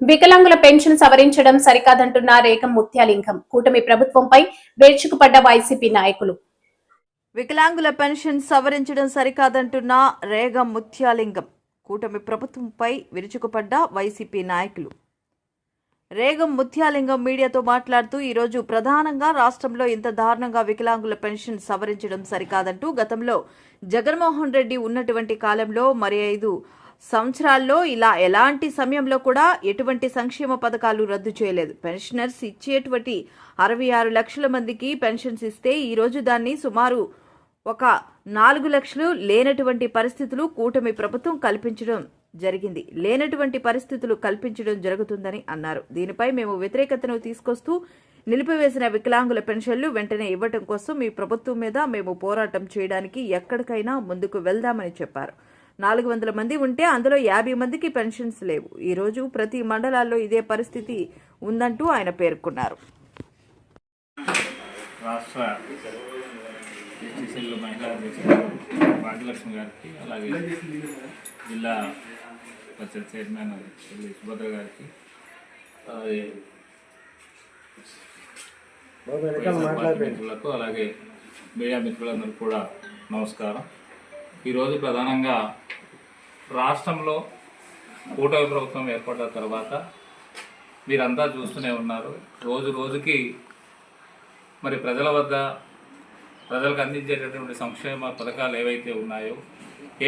వికలాంగుల పెన్షన్ సవరించడం సరికాదంటున్న రేగం ముత్యాలింగం. కూటమి ప్రభుత్వంపై విరుచుకుపడ్డ వైసీపీ నాయకులు. వికలాంగుల పెన్షన్ సవరించడం సరికాదంటున్న రేగం ముత్యాలింగం. కూటమి ప్రభుత్వంపై విరుచుకుపడ్డ వైసీపీ నాయకులు. రేగం ముత్యాలింగం మీడియాతో మాట్లాడుతూ ఈరోజు ప్రధానంగా రాష్ట్రంలో ఇంత దారుణంగా వికలాంగుల పెన్షన్ సవరించడం సరికాదంటూ గతంలో జగన్మోహన్ రెడ్డి ఉన్నటువంటి కాలంలో మరి 5 సంవత్సరాల్లో ఇలా ఎలాంటి సమయంలో కూడా ఎటువంటి సంక్షేమ పథకాలు రద్దు చేయలేదు. పెన్షనర్స్ ఇచ్చేటువంటి 66 లక్షల మందికి పెన్షన్స్ ఇస్తే ఈరోజు దాన్ని సుమారు ఒక 4 లక్షలు లేనటువంటి పరిస్థితులు కూటమి ప్రభుత్వం కల్పించడం జరుగుతుందని అన్నారు. దీనిపై మేము వ్యతిరేకతను తీసుకొస్తూ నిలిపివేసిన వికలాంగుల పెన్షన్లు వెంటనే ఇవ్వటం కోసం మీ ప్రభుత్వం మీద మేము పోరాటం చేయడానికి ఎక్కడికైనా ముందుకు వెళ్దామని చెప్పారు. 400 మంది ఉంటే అందులో 50 మందికి పెన్షన్స్ లేవు. ఈ రోజు ప్రతి మండలాల్లో ఇదే పరిస్థితి ఉందంటూ ఆయన పేర్కొన్నారు. రాష్ట్ర ఎస్టీసీఎల్ మహిళా భాగ్యలక్ష్మి గారికి, అలాగే జిల్లా పరిషత్ చైర్మన్ సుభద్ర గారికి, మిత్రులకు, అలాగే మీడియా మిత్రులందరికీ కూడా నమస్కారం. ఈరోజు ప్రధానంగా రాష్ట్రంలో కూటమి ప్రభుత్వం ఏర్పడిన తర్వాత మీరంతా చూస్తూనే ఉన్నారు, రోజు రోజుకి మరి ప్రజలకు అందించేటటువంటి సంక్షేమ పథకాలు ఏవైతే ఉన్నాయో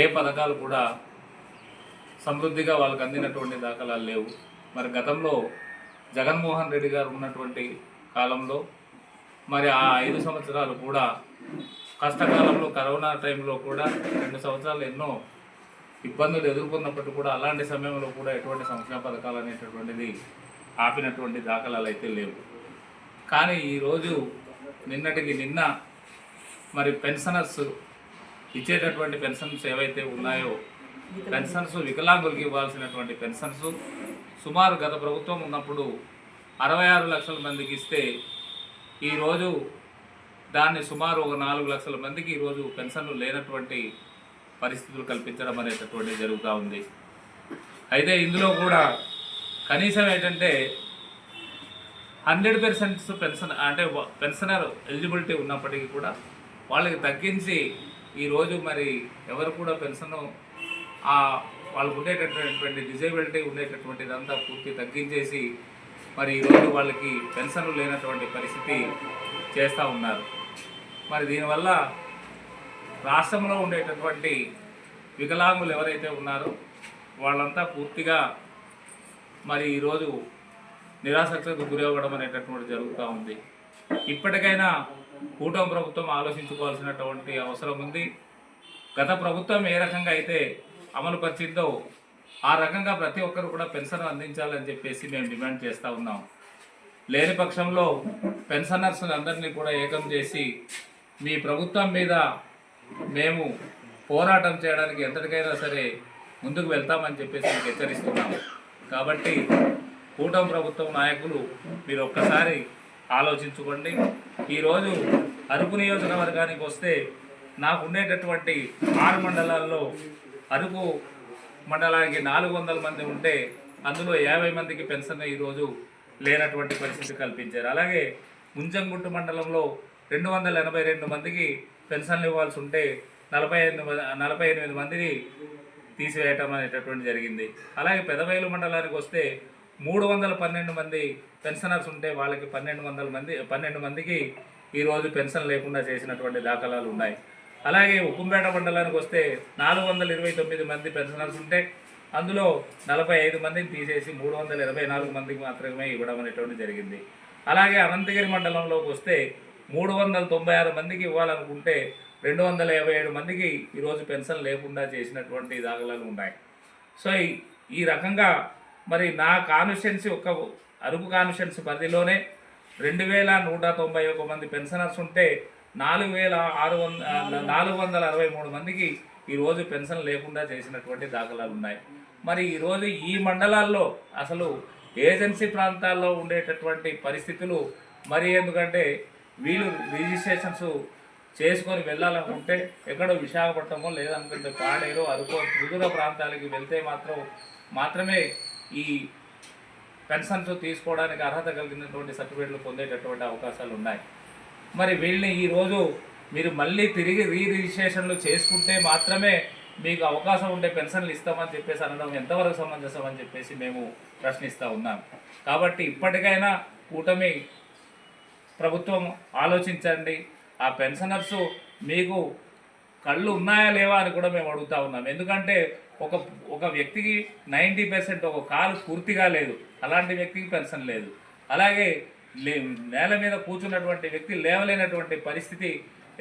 ఏ పథకాలు కూడా సమృద్ధిగా వాళ్ళకి అందినటువంటి దాఖలాలు లేవు. మరి గతంలో జగన్మోహన్ రెడ్డి గారు ఉన్నటువంటి కాలంలో మరి ఆ 5 సంవత్సరాలు కూడా కష్టకాలంలో కరోనా టైంలో కూడా 2 సంవత్సరాలు ఎన్నో ఇబ్బందులు ఎదుర్కొన్నప్పటికీ కూడా అలాంటి సమయంలో కూడా ఎటువంటి సంక్షేమ పథకాలు అనేటటువంటిది ఆపినటువంటి దాఖలాలు అయితే లేవు. కానీ ఈరోజు నిన్నటికి నిన్న మరి పెన్షనర్స్ ఇచ్చేటటువంటి పెన్షన్స్ ఏవైతే ఉన్నాయో పెన్షన్స్ వికలాంగులకి ఇవ్వాల్సినటువంటి పెన్షన్స్ సుమారు గత ప్రభుత్వం ఉన్నప్పుడు 66 లక్షల మందికి ఇస్తే ఈరోజు దాన్ని సుమారు ఒక 4 లక్షల మందికి ఈరోజు పెన్షన్లు లేనటువంటి పరిస్థితులు కల్పించడం అనేటటువంటిది జరుగుతూ ఉంది. అయితే ఇందులో కూడా కనీసం ఏంటంటే 100% పెన్షన్ అంటే పెన్షనర్ ఎలిజిబిలిటీ ఉన్నప్పటికీ కూడా వాళ్ళకి తగ్గించి ఈరోజు మరి ఎవరు కూడా పెన్షన్ వాళ్ళకు ఉండేటటువంటి డిజేబిలిటీ ఉండేటటువంటిదంతా పూర్తి తగ్గించేసి మరి ఈరోజు వాళ్ళకి పెన్షన్లు లేనటువంటి పరిస్థితి చేస్తూ ఉన్నారు. మరి దీనివల్ల రాష్ట్రంలో ఉండేటటువంటి వికలాంగులు ఎవరైతే ఉన్నారో వాళ్ళంతా పూర్తిగా మరి ఈరోజు నిరాసక్తకు గురవ్వడం అనేటటువంటి జరుగుతూ ఉంది. ఇప్పటికైనా కూటమి ప్రభుత్వం ఆలోచించుకోవాల్సినటువంటి అవసరం ఉంది. గత ప్రభుత్వం ఏ రకంగా అయితే అమలు పరిచిందో ఆ రకంగా ప్రతి ఒక్కరు కూడా పెన్షన్ అందించాలని చెప్పేసి మేము డిమాండ్ చేస్తూ ఉన్నాం. లేని పక్షంలో పెన్షనర్స్ అందరినీ కూడా ఏకం చేసి మీ ప్రభుత్వం మీద మేము పోరాటం చేయడానికి ఎంతటికైనా సరే ముందుకు వెళ్తామని చెప్పేసి మీకు హెచ్చరిస్తున్నాము. కాబట్టి కూటమి ప్రభుత్వం నాయకులు మీరు ఒక్కసారి ఆలోచించుకోండి. ఈరోజు అరకు నియోజకవర్గానికి వస్తే నాకు ఉండేటటువంటి 6 మండలాల్లో అరకు మండలానికి 400 మంది ఉంటే అందులో 50 మందికి పెన్షన్ ఈరోజు లేనటువంటి పరిస్థితి కల్పించారు. అలాగే ముంజంగుట్టు మండలంలో 282 మందికి పెన్షన్లు ఇవ్వాల్సి ఉంటే 48 మందిని తీసివేయటం అనేటటువంటి జరిగింది. అలాగే పెదవేలు మండలానికి వస్తే 312 మంది పెన్షనర్స్ ఉంటే వాళ్ళకి 12 మందికి ఈరోజు పెన్షన్ లేకుండా చేసినటువంటి దాఖలాలు ఉన్నాయి. అలాగే ఉక్కుంపేట మండలానికి వస్తే 429 మంది పెన్షనర్స్ ఉంటే అందులో 45 మందిని తీసేసి 324 మందికి మాత్రమే ఇవ్వడం అనేటువంటి జరిగింది. అలాగే అనంతగిరి మండలంలోకి వస్తే 396 మందికి ఇవ్వాలనుకుంటే 257 మందికి ఈరోజు పెన్షన్ లేకుండా చేసినటువంటి దాఖలాలు ఉన్నాయి. సో ఈ రకంగా మరి నా కాన్స్టిట్యున్సీ ఒక అరకు కాన్స్టిట్యున్సీ పరిధిలోనే 2191 మంది పెన్షనర్స్ ఉంటే 463 మందికి ఈరోజు పెన్షన్ లేకుండా చేసినటువంటి దాఖలాలు ఉన్నాయి. మరి ఈరోజు ఈ మండలాల్లో అసలు ఏజెన్సీ ప్రాంతాల్లో ఉండేటటువంటి పరిస్థితులు మరి ఎందుకంటే వీళ్ళు రిజిస్ట్రేషన్స్ చేసుకొని వెళ్ళాలనుకుంటే ఎక్కడో విశాఖపట్నమో లేదనుకుంటే పాడేరు అరకు సుదూర ప్రాంతాలకి వెళ్తే మాత్రమే ఈ పెన్షన్స్ తీసుకోవడానికి అర్హత కలిగినటువంటి సర్టిఫికేట్లు పొందేటటువంటి అవకాశాలు ఉన్నాయి. మరి వీళ్ళని ఈరోజు మీరు మళ్ళీ తిరిగి రిజిస్ట్రేషన్లు చేసుకుంటే మాత్రమే మీకు అవకాశం ఉండే పెన్షన్లు ఇస్తామని చెప్పేసి అనడం ఎంతవరకు సమంజసం అని చెప్పేసి మేము ప్రశ్నిస్తూ ఉన్నాం. కాబట్టి ఇప్పటికైనా కూటమి ప్రభుత్వం ఆలోచించండి. ఆ పెన్షనర్స్ మీకు కళ్ళు ఉన్నాయా లేవా అని కూడా మేము అడుగుతూ ఉన్నాం. ఎందుకంటే ఒక వ్యక్తికి 90% ఒక కాలు పూర్తిగా లేదు, అలాంటి వ్యక్తికి పెన్షన్ లేదు. అలాగే నేల మీద కూర్చున్నటువంటి వ్యక్తి లేవలేనటువంటి పరిస్థితి,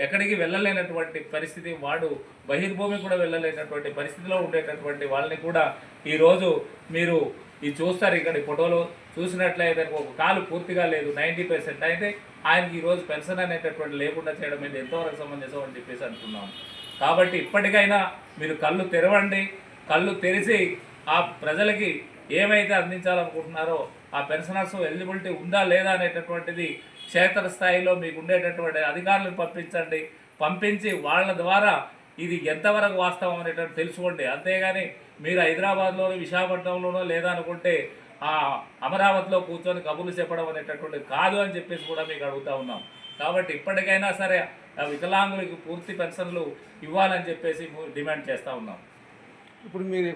ఎక్కడికి వెళ్ళలేనటువంటి పరిస్థితి, వాడు బహిర్భూమి కూడా వెళ్ళలేనటువంటి పరిస్థితిలో ఉండేటటువంటి వాళ్ళని కూడా ఈరోజు మీరు ఇది చూస్తారు. ఇక్కడ ఈ ఫోటోలో చూసినట్లయితే ఒక కాలు పూర్తిగా లేదు, 90% అయితే ఆయనకి ఈరోజు పెన్షన్ అనేటటువంటి లేకుండా చేయడం అనేది ఎంతవరకు సమంజసం అని చెప్పేసి అంటున్నాం. కాబట్టి ఇప్పటికైనా మీరు కళ్ళు తెరవండి. కళ్ళు తెరిచి ఆ ప్రజలకి ఏమైతే అందించాలనుకుంటున్నారో ఆ పెన్షనర్స్ ఎలిజిబిలిటీ ఉందా లేదా అనేటటువంటిది క్షేత్రస్థాయిలో మీకు ఉండేటటువంటి అధికారులను పంపించి వాళ్ళ ద్వారా ఇది ఎంతవరకు వాస్తవం అనేటువంటి తెలుసుకోండి. అంతేగాని మీరు హైదరాబాద్లోనో విశాఖపట్నంలోనో లేదా అనుకుంటే ఆ అమరావతిలో కూర్చొని కబుర్లు చెప్పడం అనేటటువంటి కాదు అని చెప్పేసి కూడా మీకు అడుగుతూ ఉన్నాం. కాబట్టి ఇప్పటికైనా సరే వికలాంగులకు పూర్తి పెన్షన్లు ఇవ్వాలని చెప్పేసి డిమాండ్ చేస్తూ ఉన్నాం. ఇప్పుడు మీరు